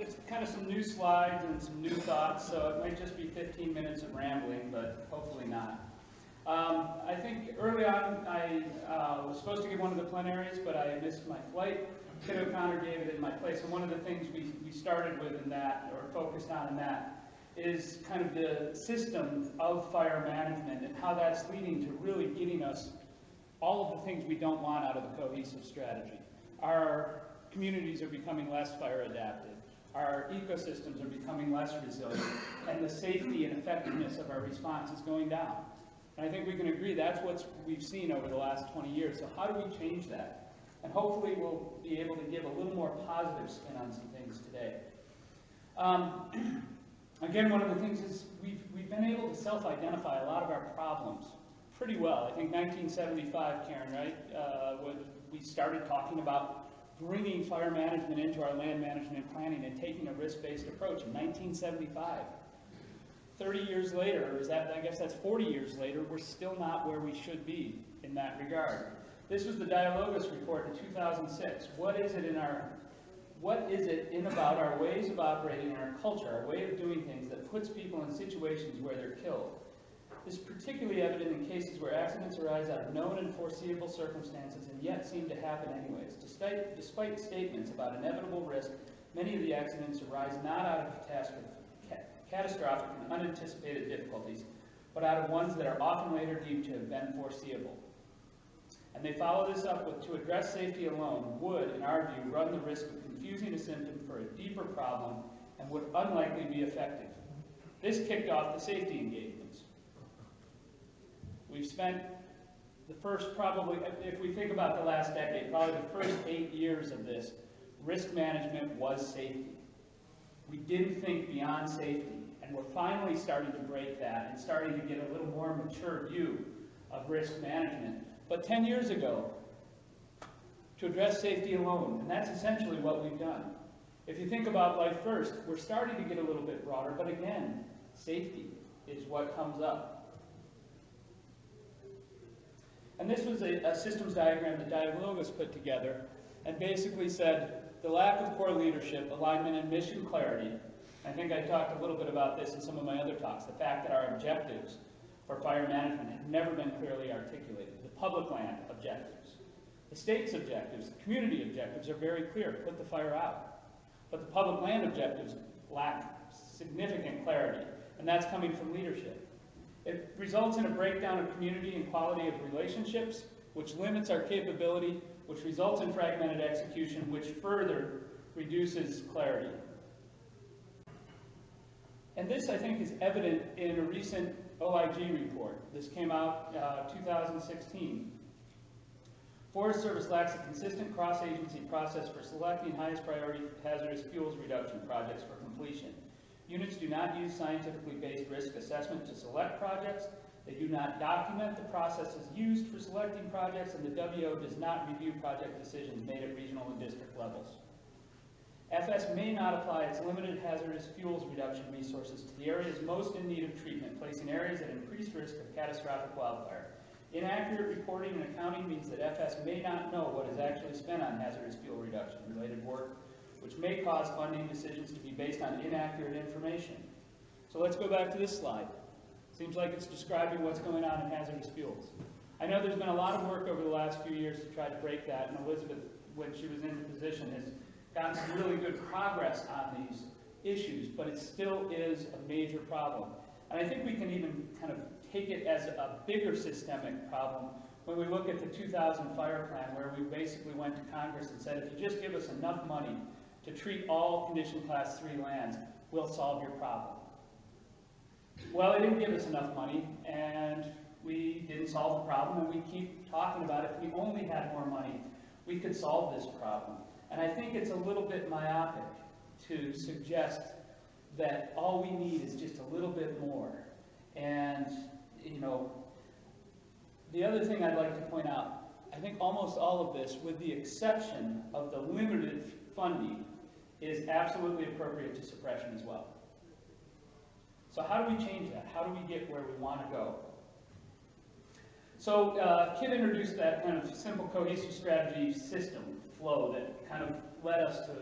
it's kind of some new slides and some new thoughts, so it might just be 15 minutes of rambling, but hopefully not. I think early on I was supposed to give one of the plenaries, but I missed my flight. Kit O'Connor gave it in my place, and one of the things we started with in that, or focused on in that, is kind of the system of fire management and how that's leading to really getting us all of the things we don't want out of the cohesive strategy. Our communities are becoming less fire adapted. Our ecosystems are becoming less resilient, and the safety and effectiveness of our response is going down. And I think we can agree that's what we've seen over the last 20 years. So how do we change that? And hopefully we'll be able to give a little more positive spin on some things today. Again, one of the things is we've been able to self-identify a lot of our problems pretty well. I think 1975, Karen, right, when we started talking about bringing fire management into our land management planning and taking a risk-based approach in 1975. 30 years later, or is that, I guess that's 40 years later, we're still not where we should be in that regard. This was the Dialogus report in 2006. What is it in about our ways of operating and our culture, our way of doing things that puts people in situations where they're killed? This is particularly evident in cases where accidents arise out of known and foreseeable circumstances and yet seem to happen anyways. Despite statements about inevitable risk, many of the accidents arise not out of catastrophic and unanticipated difficulties, but out of ones that are often later deemed to have been foreseeable. And they follow this up with, to address safety alone would, in our view, run the risk of confusing a symptom for a deeper problem and would unlikely be effective. This kicked off the safety engagements. We've spent the first, probably, if we think about the last decade, probably the first 8 years of this, risk management was safety. We didn't think beyond safety, and we're finally starting to break that and starting to get a little more mature view of risk management. But 10 years ago, to address safety alone, and that's essentially what we've done. If you think about Life First, we're starting to get a little bit broader, but again, safety is what comes up. And this was a systems diagram that Dialogus put together and basically said the lack of core leadership, alignment, and mission clarity. I think I talked a little bit about this in some of my other talks, the fact that our objectives for fire management have never been clearly articulated. The public land objectives, the state's objectives, the community objectives are very clear, put the fire out. But the public land objectives lack significant clarity, and that's coming from leadership. It results in a breakdown of community and quality of relationships, which limits our capability, which results in fragmented execution, which further reduces clarity. And this, I think, is evident in a recent OIG report. This came out 2016. Forest Service lacks a consistent cross-agency process for selecting highest priority hazardous fuels reduction projects for completion. Units do not use scientifically based risk assessment to select projects. They do not document the processes used for selecting projects, and the WO does not review project decisions made at regional and district levels. FS may not apply its limited hazardous fuels reduction resources to the areas most in need of treatment, placing areas at increased risk of catastrophic wildfire. Inaccurate reporting and accounting means that FS may not know what is actually spent on hazardous fuel reduction related work, which may cause funding decisions to be based on inaccurate information. So let's go back to this slide. Seems like it's describing what's going on in hazardous fuels. I know there's been a lot of work over the last few years to try to break that, and Elizabeth, when she was in the position, has gotten some really good progress on these issues, but it still is a major problem. And I think we can even kind of take it as a bigger systemic problem when we look at the 2000 fire plan, where we basically went to Congress and said, if you just give us enough money to treat all condition class 3 lands, we'll solve your problem. Well, they didn't give us enough money, and we didn't solve the problem, and we keep talking about if we only had more money, we could solve this problem. And I think it's a little bit myopic to suggest that all we need is just a little bit more. And, you know, the other thing I'd like to point out, I think almost all of this, with the exception of the limited funding, is absolutely appropriate to suppression as well. So how do we change that? How do we get where we want to go? So Kit introduced that kind of simple cohesive strategy system flow that kind of led us to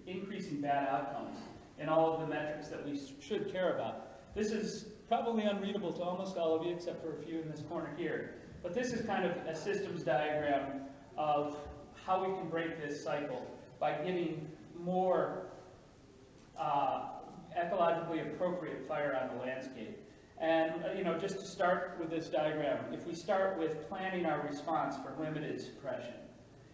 increasing bad outcomes in all of the metrics that we should care about. This is probably unreadable to almost all of you except for a few in this corner here. But this is kind of a systems diagram of how we can break this cycle by getting more ecologically appropriate fire on the landscape. And just to start with this diagram, if we start with planning our response for limited suppression,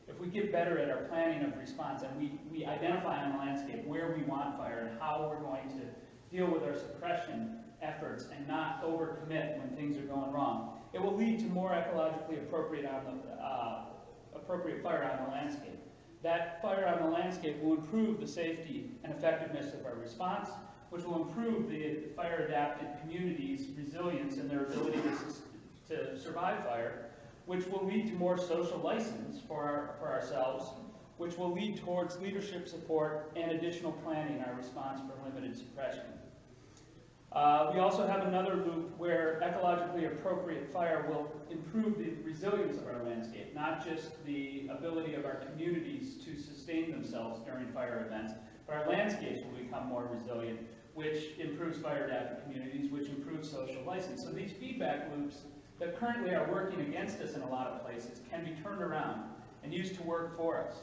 if we get better at our planning of response and we identify on the landscape where we want fire and how we're going to deal with our suppression efforts and not overcommit when things are going wrong, it will lead to more ecologically appropriate fire on the landscape. That fire on the landscape will improve the safety and effectiveness of our response, which will improve the fire-adapted communities' resilience and their ability to survive fire, which will lead to more social license for ourselves, which will lead towards leadership support and additional planning in our response for limited suppression. We also have another loop where ecologically appropriate fire will improve the resilience of our landscape, not just the ability of our communities to sustain themselves during fire events, but our landscapes will become more resilient, which improves fire-adapted communities, which improves social license. So these feedback loops that currently are working against us in a lot of places can be turned around and used to work for us.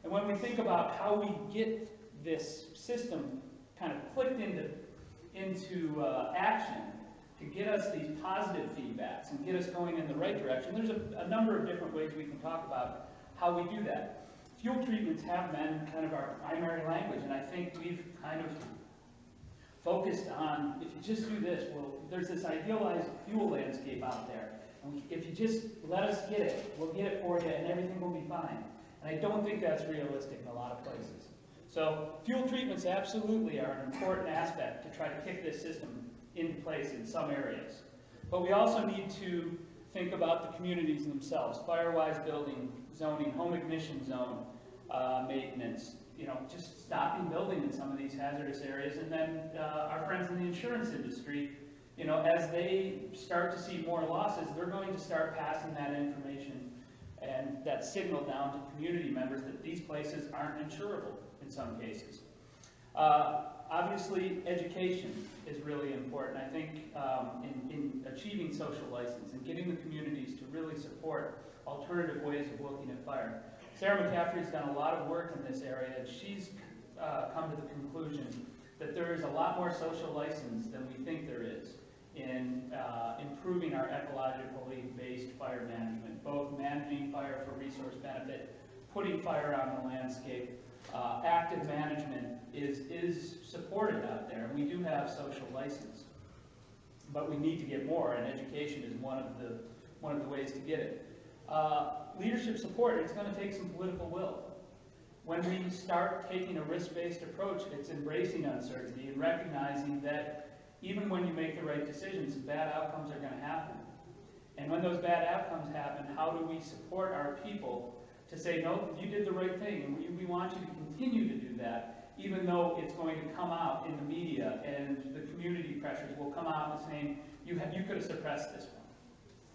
And when we think about how we get this system kind of clicked into action to get us these positive feedbacks and get us going in the right direction, there's a number of different ways we can talk about how we do that. Fuel treatments have been kind of our primary language, and I think we've kind of focused on, if you just do this, well, there's this idealized fuel landscape out there, and if you just let us get it, we'll get it for you and everything will be fine. And I don't think that's realistic in a lot of places. So fuel treatments absolutely are an important aspect to try to kick this system into place in some areas. But we also need to think about the communities themselves, fire-wise building, zoning, home ignition zone, maintenance, just stopping building in some of these hazardous areas. And then our friends in the insurance industry, as they start to see more losses, they're going to start passing that information and that signal down to community members that these places aren't insurable in some cases. Obviously, education is really important. I think in achieving social license and getting the communities to really support alternative ways of looking at fire. Sarah McCaffrey's done a lot of work in this area, and she's come to the conclusion that there is a lot more social license than we think there is in improving our ecologically based fire management, both managing fire for resource benefit, putting fire on the landscape. Active management is supported out there, and we do have social license, but we need to get more, and education is one of the ways to get it. Leadership support, it's going to take some political will. When we start taking a risk-based approach, it's embracing uncertainty and recognizing that even when you make the right decisions, bad outcomes are going to happen. And when those bad outcomes happen, how do we support our people to say, no, you did the right thing, and we want you to continue to do that, even though it's going to come out in the media and the community pressures will come out and saying, you could have suppressed this one.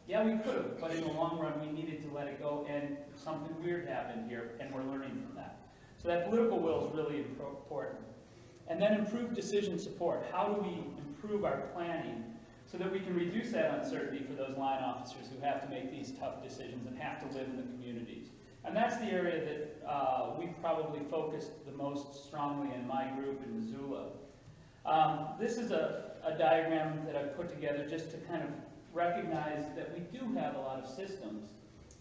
Yeah, we could have, but in the long run, we needed to let it go, and something weird happened here, and we're learning from that. So that political will is really important. And then improved decision support. How do we improve our planning so that we can reduce that uncertainty for those line officers who have to make these tough decisions and have to live in the communities? And that's the area that we've probably focused the most strongly in my group in Missoula. This is a diagram that I've put together just to kind of recognize that we do have a lot of systems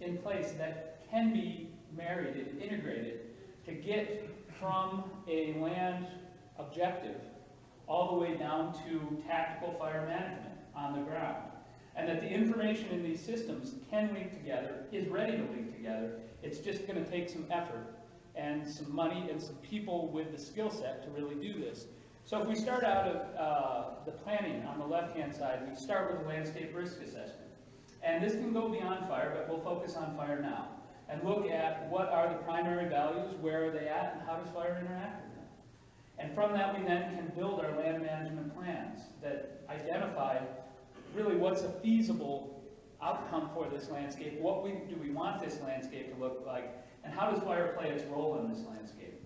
in place that can be married and integrated to get from a land objective all the way down to tactical fire management on the ground. And that the information in these systems can link together, is ready to link together. It's just going to take some effort and some money and some people with the skill set to really do this. So if we start out of the planning on the left-hand side, we start with a landscape risk assessment. And this can go beyond fire, but we'll focus on fire now. And look at what are the primary values, where are they at, and how does fire interact with them. And from that, we then can build our land management plans that identify really what's a feasible outcome for this landscape, do we want this landscape to look like, and how does fire play its role in this landscape?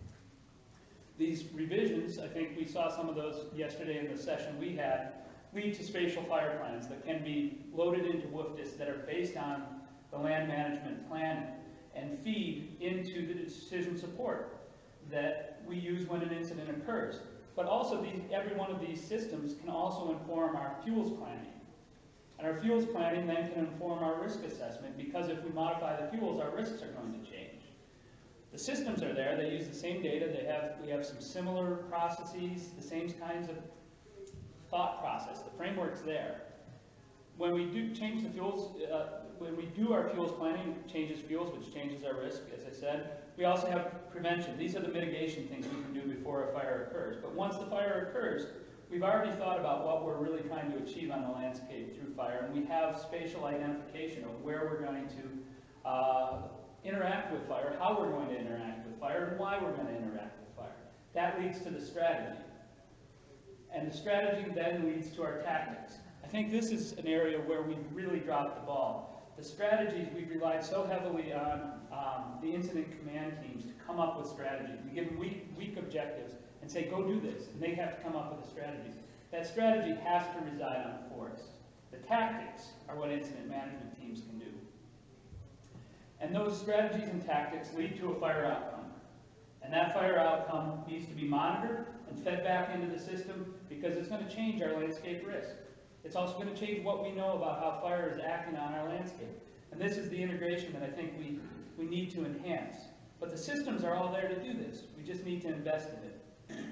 These revisions, I think we saw some of those yesterday in the session we had, lead to spatial fire plans that can be loaded into WFDIS that are based on the land management planning and feed into the decision support that we use when an incident occurs. But also, every one of these systems can also inform our fuels planning. And our fuels planning then can inform our risk assessment, because if we modify the fuels, our risks are going to change. The systems are there, they use the same data, we have some similar processes, the same kinds of thought process, the framework's there. When we do change the fuels, when we do our fuels planning, it changes fuels, which changes our risk, as I said. We also have prevention. These are the mitigation things we can do before a fire occurs. But once the fire occurs, we've already thought about what we're really trying to achieve on the landscape through fire, and we have spatial identification of where we're going to interact with fire, how we're going to interact with fire, and why we're going to interact with fire. That leads to the strategy. And the strategy then leads to our tactics. I think this is an area where we've really dropped the ball. The strategies, we've relied so heavily on the incident command teams to come up with strategies. We give them weak objectives and say, go do this, and they have to come up with the strategies. That strategy has to reside on the forest. The tactics are what incident management teams can do. And those strategies and tactics lead to a fire outcome. And that fire outcome needs to be monitored and fed back into the system, because it's going to change our landscape risk. It's also going to change what we know about how fire is acting on our landscape. And this is the integration that I think we need to enhance. But the systems are all there to do this. We just need to invest in it.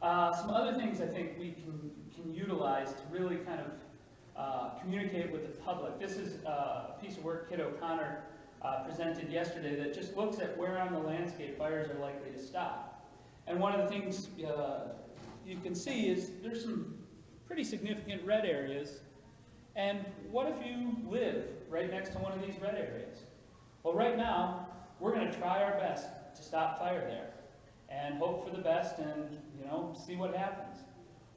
Some other things I think we can utilize to really kind of communicate with the public. This is a piece of work Kit O'Connor presented yesterday that just looks at where on the landscape fires are likely to stop. And one of the things you can see is there's some pretty significant red areas. And what if you live right next to one of these red areas? Well, right now, we're going to try our best to stop fire there and hope for the best and, see what happens.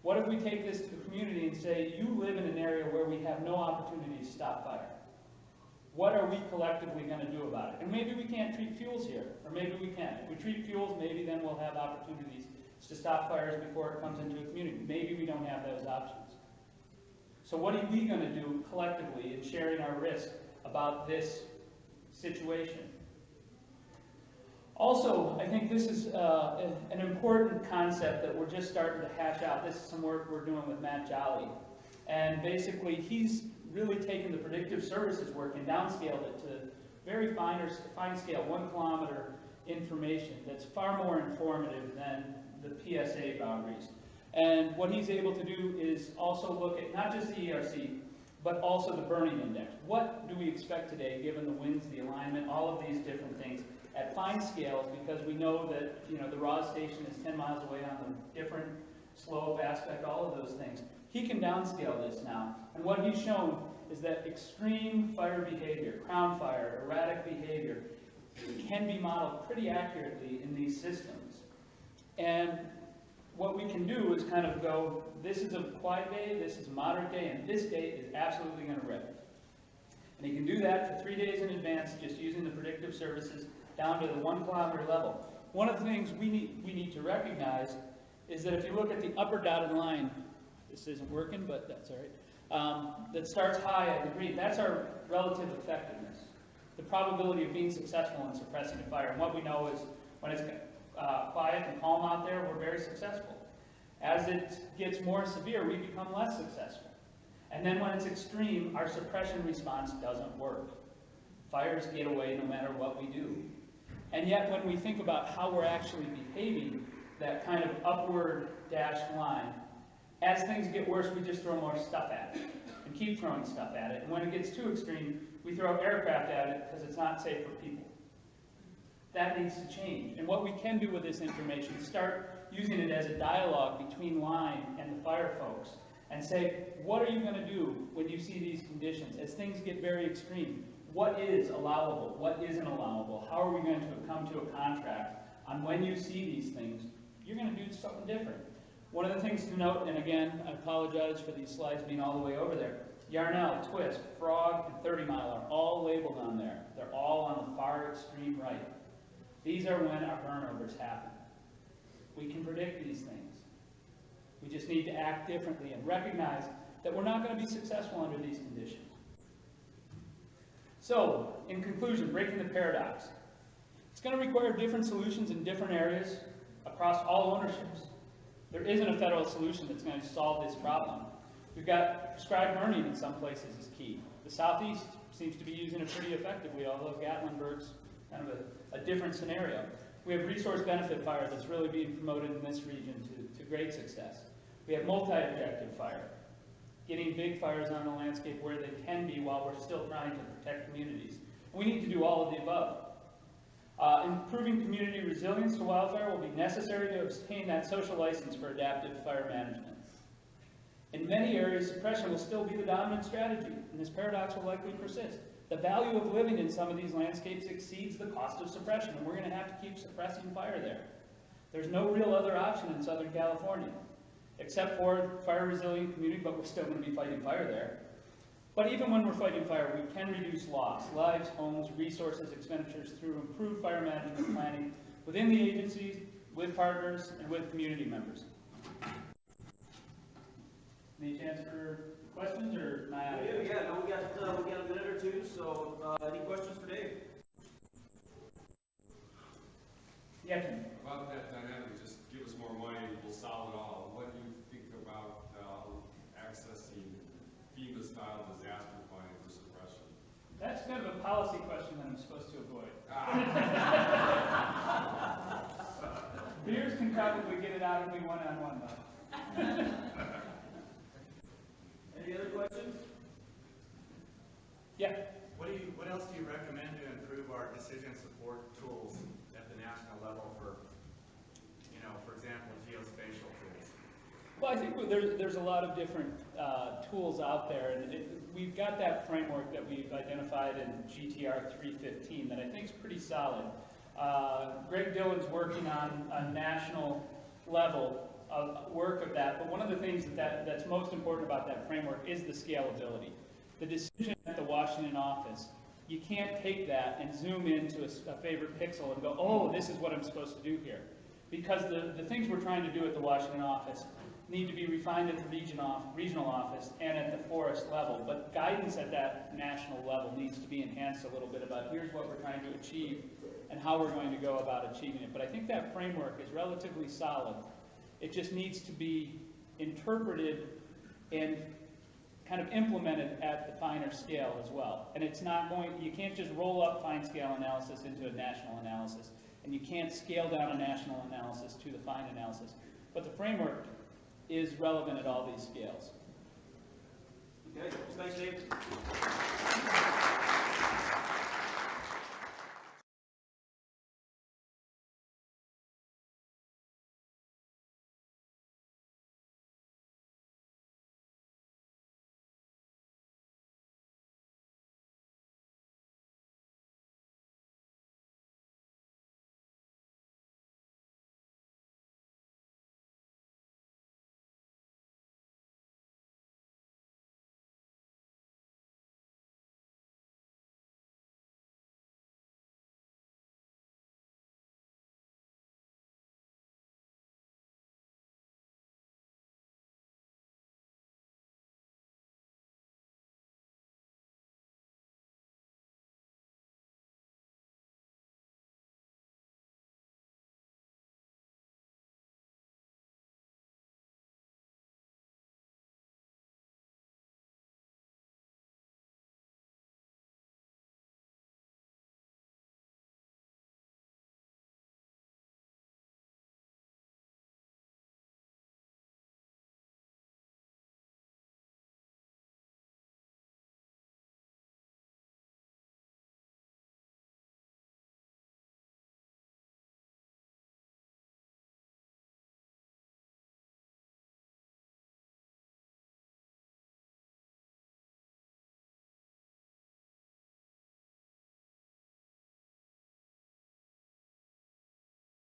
What if we take this to the community and say, you live in an area where we have no opportunity to stop fire? What are we collectively going to do about it? And maybe we can't treat fuels here, or maybe we can. If we treat fuels, maybe then we'll have opportunities to stop fires before it comes into a community. Maybe we don't have those options. So what are we going to do collectively in sharing our risk about this situation? Also, I think this is an important concept that we're just starting to hash out. This is some work we're doing with Matt Jolly. And basically, he's really taken the predictive services work and downscaled it to very fine scale, 1 kilometer information that's far more informative than the PSA boundaries. And what he's able to do is also look at not just the ERC, but also the burning index. What do we expect today, given the winds, the alignment, all of these different things at fine scales, because we know that the RAWS station is 10 miles away on the different slope aspect, all of those things. He can downscale this now. And what he's shown is that extreme fire behavior, crown fire, erratic behavior, can be modeled pretty accurately in these systems. And what we can do is kind of go, this is a quiet day, this is a moderate day, and this day is absolutely going to rip. And you can do that for 3 days in advance, just using the predictive services down to the 1 kilometer level. One of the things we need to recognize is that if you look at the upper dotted line, this isn't working, but that's all right, that starts high at the green, that's our relative effectiveness, the probability of being successful in suppressing a fire. And what we know is when it's quiet and calm out there, we're very successful. As it gets more severe, we become less successful. And then when it's extreme, our suppression response doesn't work. Fires get away no matter what we do. And yet when we think about how we're actually behaving, that kind of upward dashed line, as things get worse, we just throw more stuff at it and keep throwing stuff at it. And when it gets too extreme, we throw aircraft at it because it's not safe for people. That needs to change. And what we can do with this information is start using it as a dialogue between line and the fire folks and say, what are you going to do when you see these conditions? As things get very extreme, what is allowable? What isn't allowable? How are we going to come to a contract on when you see these things? You're going to do something different. One of the things to note, and again, I apologize for these slides being all the way over there, Yarnell, Twist, Frog, and 30 Mile are all labeled on there. They're all on the far extreme right. These are when our burnovers happen. We can predict these things. We just need to act differently and recognize that we're not going to be successful under these conditions. So, in conclusion, breaking the paradox. It's going to require different solutions in different areas across all ownerships. There isn't a federal solution that's going to solve this problem. We've got prescribed burning in some places is key. The Southeast seems to be using it pretty effectively, although Gatlinburg's kind of a different scenario. We have resource benefit fire that's really being promoted in this region to great success. We have multi-objective fire, getting big fires on the landscape where they can be while we're still trying to protect communities. And we need to do all of the above. Improving community resilience to wildfire will be necessary to obtain that social license for adaptive fire management. In many areas, suppression will still be the dominant strategy, and this paradox will likely persist. The value of living in some of these landscapes exceeds the cost of suppression, and we're going to have to keep suppressing fire there. There's no real other option in Southern California, except for fire-resilient community, but we're still going to be fighting fire there. But even when we're fighting fire, we can reduce loss, lives, homes, resources, expenditures through improved fire management planning within the agencies, with partners, and with community members. Any chance for questions, or am I out of here? Yeah, no, we got a minute or two, so any questions for Dave? Yeah, Tim. About that dynamic, just give us more money and we'll solve it all. What do you think about accessing FEMA-style disaster planning for suppression? That's kind of a policy question that I'm supposed to avoid. Beers can probably get it out of me one-on-one, though. Any other questions? Yeah. What else do you recommend to improve our decision support tools at the national level for, for example, geospatial tools? Well, I think there's a lot of different tools out there, and we've got that framework that we've identified in GTR 315 that I think is pretty solid. Greg Dillon's working on a national level of work of that, but one of the things that's most important about that framework is the scalability. The decision at the Washington office, you can't take that and zoom into a favorite pixel and go, oh, this is what I'm supposed to do here. Because the things we're trying to do at the Washington office need to be refined at the regional office and at the forest level, but guidance at that national level needs to be enhanced a little bit about here's what we're trying to achieve and how we're going to go about achieving it. But I think that framework is relatively solid. It just needs to be interpreted and kind of implemented at the finer scale as well. And it's not going, you can't just roll up fine scale analysis into a national analysis, and you can't scale down a national analysis to the fine analysis. But the framework is relevant at all these scales. Okay, thanks, Dave.